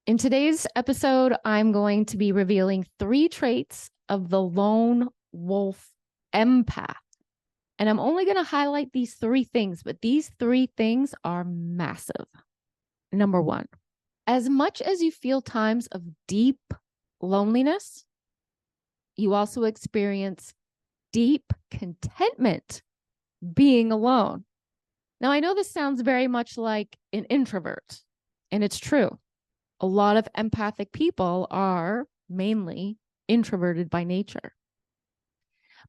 In today's episode, I'm going to be revealing 3 traits of the lone wolf empath. And I'm only going to highlight these 3 things, but these 3 things are massive. Number 1, as much as you feel times of deep loneliness, you also experience deep contentment being alone. Now, I know this sounds very much like an introvert, and it's true. A lot of empathic people are mainly introverted by nature.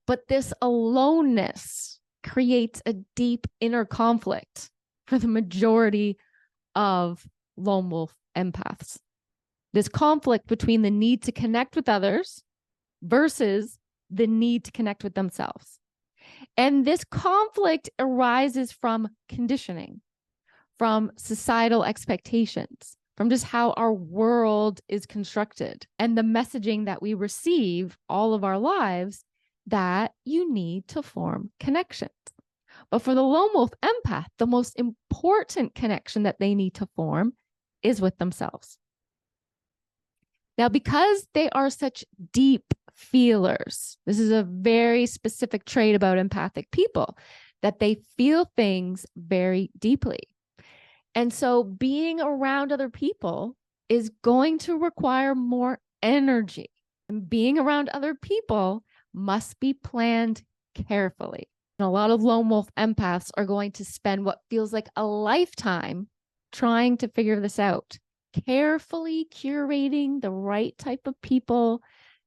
But this aloneness creates a deep inner conflict for the majority of lone wolf empaths. This conflict between the need to connect with others versus the need to connect with themselves. And this conflict arises from conditioning, from societal expectations, from just how our world is constructed and the messaging that we receive all of our lives that you need to form connections. But for the lone wolf empath, the most important connection that they need to form is with themselves. Now, because they are such deep feelers, this is a very specific trait about empathic people, that they feel things very deeply. And so being around other people is going to require more energy. And being around other people must be planned carefully. And a lot of lone wolf empaths are going to spend what feels like a lifetime trying to figure this out, carefully curating the right type of people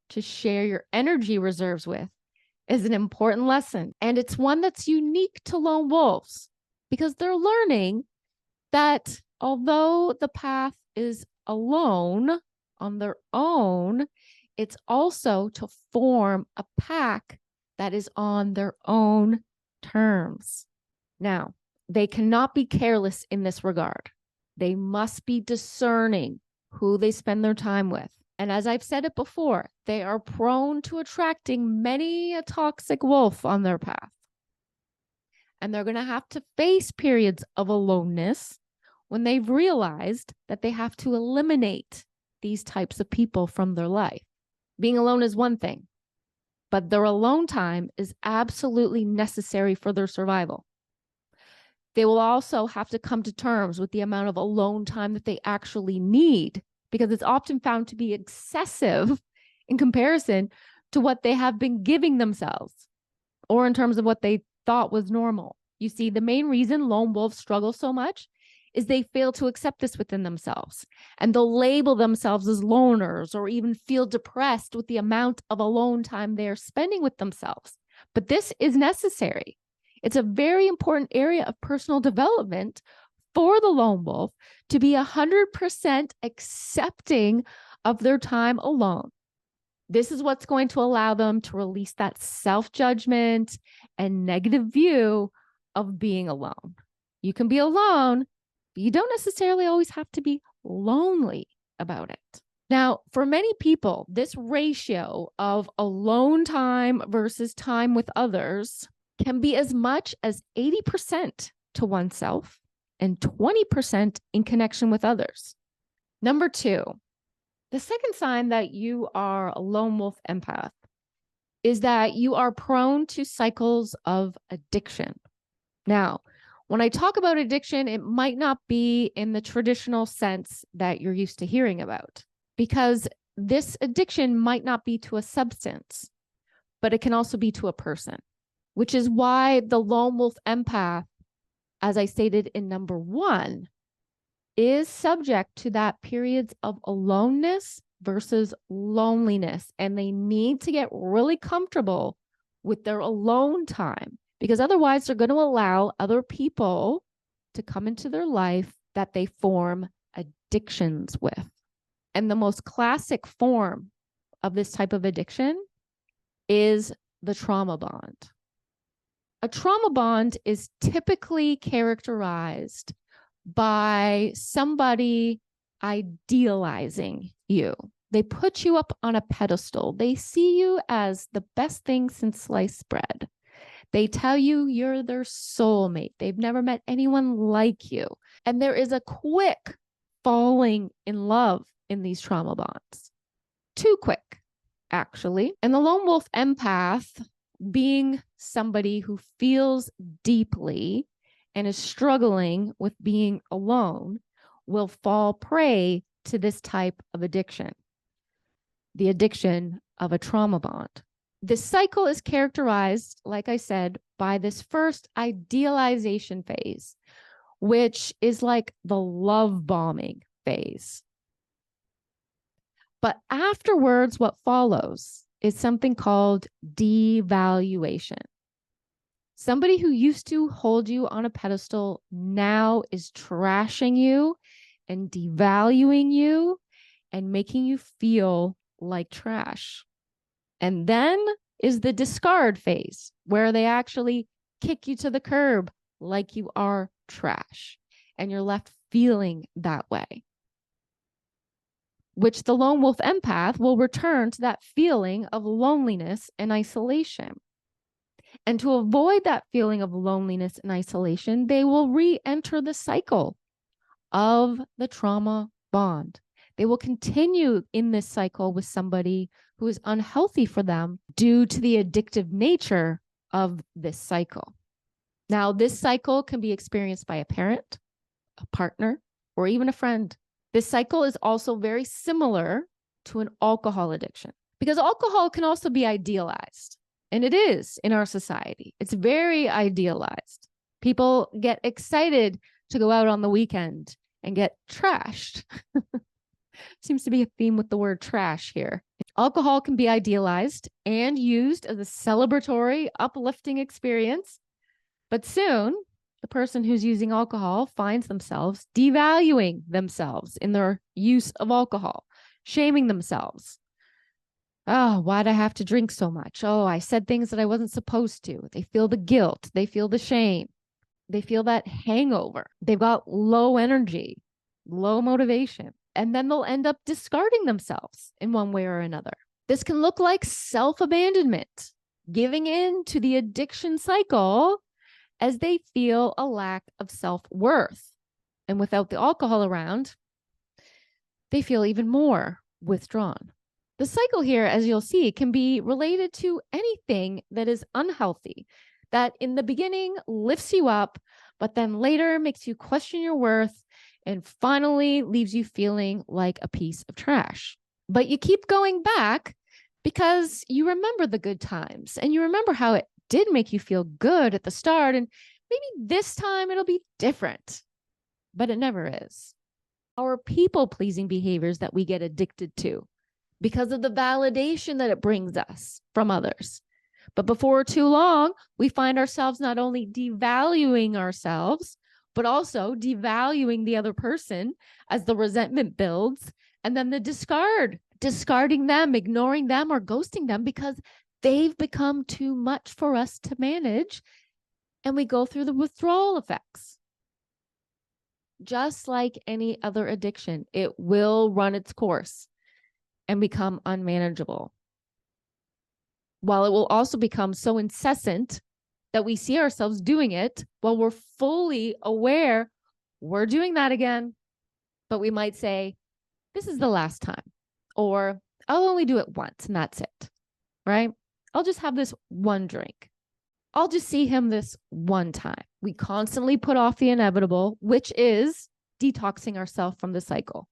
to share your energy reserves with is an important lesson. And it's one that's unique to lone wolves because they're learning that although the path is alone on their own, it's also to form a pack that is on their own terms. Now, they cannot be careless in this regard. They must be discerning who they spend their time with. And as I've said it before, they are prone to attracting many a toxic wolf on their path. And they're going to have to face periods of aloneness when they've realized that they have to eliminate these types of people from their life. Being alone is one thing, but their alone time is absolutely necessary for their survival. They will also have to come to terms with the amount of alone time that they actually need, because it's often found to be excessive in comparison to what they have been giving themselves, or in terms of what they thought was normal. You see, the main reason lone wolves struggle so much is they fail to accept this within themselves, and they'll label themselves as loners or even feel depressed with the amount of alone time they are spending with themselves. But this is necessary. It's a very important area of personal development for the lone wolf to be 100% accepting of their time alone. This is what's going to allow them to release that self-judgment and negative view of being alone. You can be alone, but you don't necessarily always have to be lonely about it. Now, for many people, this ratio of alone time versus time with others can be as much as 80% to oneself and 20% in connection with others. Number 2, the second sign that you are a lone wolf empath is that you are prone to cycles of addiction. Now, when I talk about addiction, it might not be in the traditional sense that you're used to hearing about, because this addiction might not be to a substance, but it can also be to a person, which is why the lone wolf empath, as I stated in number 1, is subject to that periods of aloneness versus loneliness. And they need to get really comfortable with their alone time, because otherwise they're going to allow other people to come into their life that they form addictions with. And the most classic form of this type of addiction is the trauma bond. A trauma bond is typically characterized by somebody idealizing you. They put you up on a pedestal. They see you as the best thing since sliced bread. They tell you you're their soulmate. They've never met anyone like you. And there is a quick falling in love in these trauma bonds. Too quick, actually. And the lone wolf empath, being somebody who feels deeply and is struggling with being alone, will fall prey to this type of addiction, the addiction of a trauma bond. This cycle is characterized, like I said, by this first idealization phase, which is like the love bombing phase. But afterwards, what follows is something called devaluation. Somebody who used to hold you on a pedestal now is trashing you and devaluing you and making you feel like trash. And then is the discard phase, where they actually kick you to the curb like you are trash, and you're left feeling that way, which the lone wolf empath will return to that feeling of loneliness and isolation. And to avoid that feeling of loneliness and isolation, they will re-enter the cycle of the trauma bond. They will continue in this cycle with somebody who is unhealthy for them due to the addictive nature of this cycle. Now, this cycle can be experienced by a parent, a partner, or even a friend. This cycle is also very similar to an alcohol addiction, because alcohol can also be idealized, and it is in our society. It's very idealized. People get excited to go out on the weekend and get trashed. Seems to be a theme with the word trash here. Alcohol can be idealized and used as a celebratory, uplifting experience, but soon the person who's using alcohol finds themselves devaluing themselves in their use of alcohol, shaming themselves. Oh, why'd I have to drink so much? Oh, I said things that I wasn't supposed to. They feel the guilt. They feel the shame. They feel that hangover. They've got low energy, low motivation, and then they'll end up discarding themselves in one way or another. This can look like self-abandonment, giving in to the addiction cycle as they feel a lack of self-worth. And without the alcohol around, they feel even more withdrawn. The cycle here, as you'll see, can be related to anything that is unhealthy, that in the beginning lifts you up, but then later makes you question your worth and finally leaves you feeling like a piece of trash. But you keep going back because you remember the good times and you remember how it did make you feel good at the start, and maybe this time it'll be different, but it never is. Our people-pleasing behaviors that we get addicted to because of the validation that it brings us from others. But before too long, we find ourselves not only devaluing ourselves, but also devaluing the other person as the resentment builds, and then the discarding them, ignoring them, or ghosting them because they've become too much for us to manage, and we go through the withdrawal effects. Just like any other addiction, it will run its course and become unmanageable. While it will also become so incessant that we see ourselves doing it while we're fully aware we're doing that again, but we might say, this is the last time, or I'll only do it once and that's it, right? I'll just have this one drink. I'll just see him this one time. We constantly put off the inevitable, which is detoxing ourselves from the cycle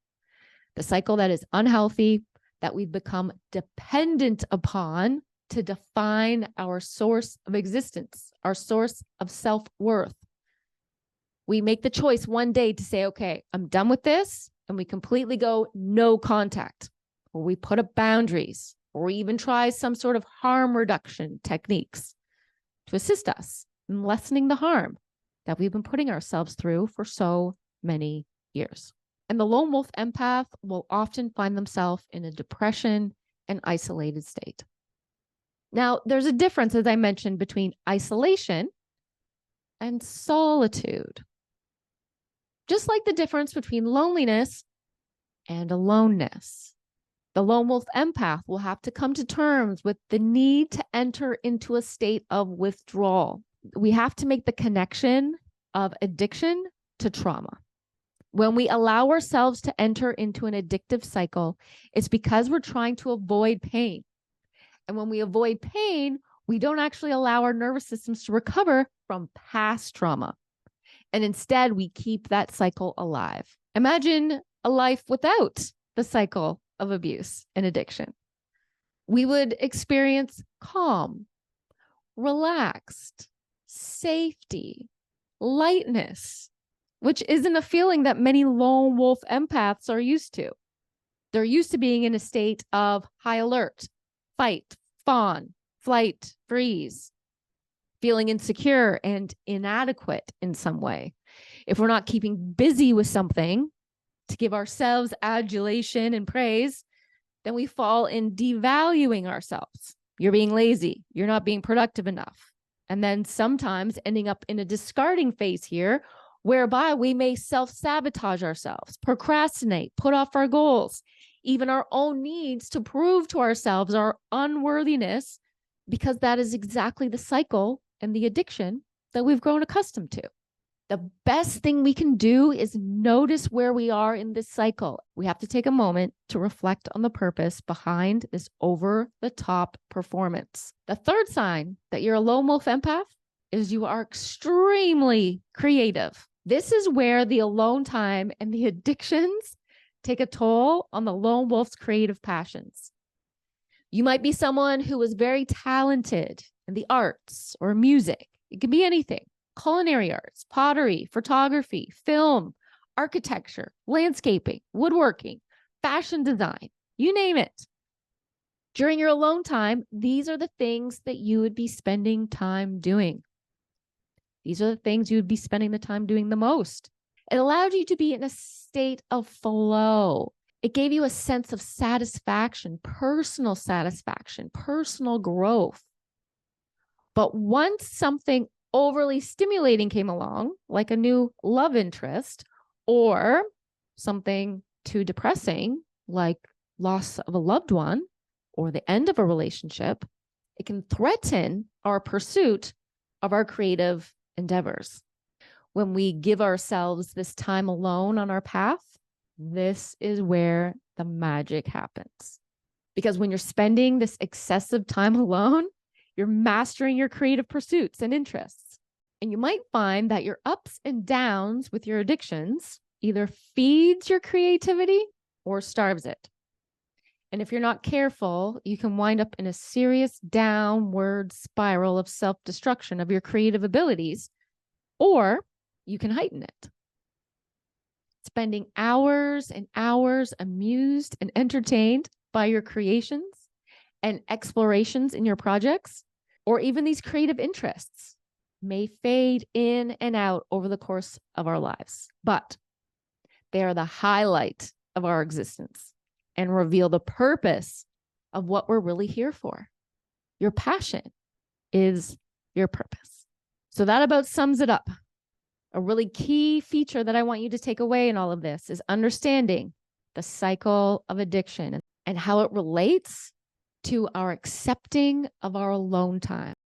that is unhealthy, that we've become dependent upon to define our source of existence, our source of self-worth. We make the choice one day to say, okay, I'm done with this, and we completely go no contact, or we put up boundaries, or we even try some sort of harm reduction techniques to assist us in lessening the harm that we've been putting ourselves through for so many years. And the lone wolf empath will often find themselves in a depression and isolated state. Now, there's a difference, as I mentioned, between isolation and solitude. Just like the difference between loneliness and aloneness. The lone wolf empath will have to come to terms with the need to enter into a state of withdrawal. We have to make the connection of addiction to trauma. When we allow ourselves to enter into an addictive cycle, it's because we're trying to avoid pain. And when we avoid pain, we don't actually allow our nervous systems to recover from past trauma. And instead, we keep that cycle alive. Imagine a life without the cycle of abuse and addiction. We would experience calm, relaxed, safety, lightness, which isn't a feeling that many lone wolf empaths are used to. They're used to being in a state of high alert, fight, fawn, flight, freeze, feeling insecure and inadequate in some way. If we're not keeping busy with something to give ourselves adulation and praise, then we fall in devaluing ourselves. You're being lazy. You're not being productive enough. And then sometimes ending up in a discarding phase here, whereby we may self-sabotage ourselves, procrastinate, put off our goals, even our own needs to prove to ourselves our unworthiness, because that is exactly the cycle and the addiction that we've grown accustomed to. The best thing we can do is notice where we are in this cycle. We have to take a moment to reflect on the purpose behind this over-the-top performance. The third sign that you're a lone wolf empath is you are extremely creative. This is where the alone time and the addictions take a toll on the lone wolf's creative passions. You might be someone who is very talented in the arts or music. It could be anything. Culinary arts, pottery, photography, film, architecture, landscaping, woodworking, fashion design, you name it. During your alone time, these are the things that you would be spending time doing. These are the things you would be spending the time doing the most. It allowed you to be in a state of flow. It gave you a sense of satisfaction, personal growth. But once something overly stimulating came along, like a new love interest, or something too depressing, like loss of a loved one or the end of a relationship, it can threaten our pursuit of our creative endeavors. When we give ourselves this time alone on our path, this is where the magic happens. Because when you're spending this excessive time alone, you're mastering your creative pursuits and interests. And you might find that your ups and downs with your addictions either feeds your creativity or starves it. And if you're not careful, you can wind up in a serious downward spiral of self-destruction of your creative abilities, or you can heighten it. Spending hours and hours amused and entertained by your creations and explorations in your projects, or even these creative interests, may fade in and out over the course of our lives. But they are the highlight of our existence and reveal the purpose of what we're really here for. Your passion is your purpose. So that about sums it up. A really key feature that I want you to take away in all of this is understanding the cycle of addiction and how it relates to our accepting of our alone time.